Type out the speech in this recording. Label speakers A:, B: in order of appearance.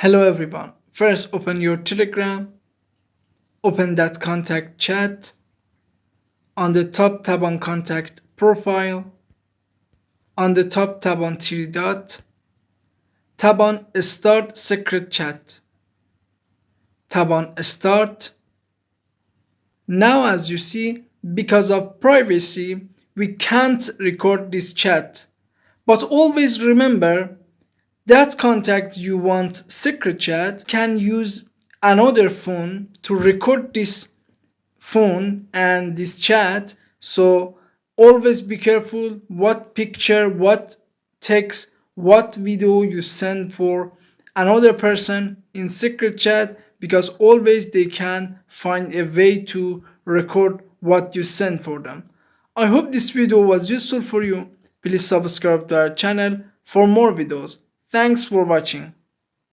A: Hello everyone. First open your Telegram, open that contact chat. On the top tab on contact profile. On the top tab on three dot. Tab on start secret chat. Tab on start. Now as you see, because of privacy, we can't record this chat. But always remember that contact you want secret chat can use another phone to record this phone and this chat. So always be careful what picture, what text, what video you send for another person in secret chat, because always they can find a way to record what you send for them. I hope this video was useful for you. Please subscribe to our channel for more videos. Thanks for watching.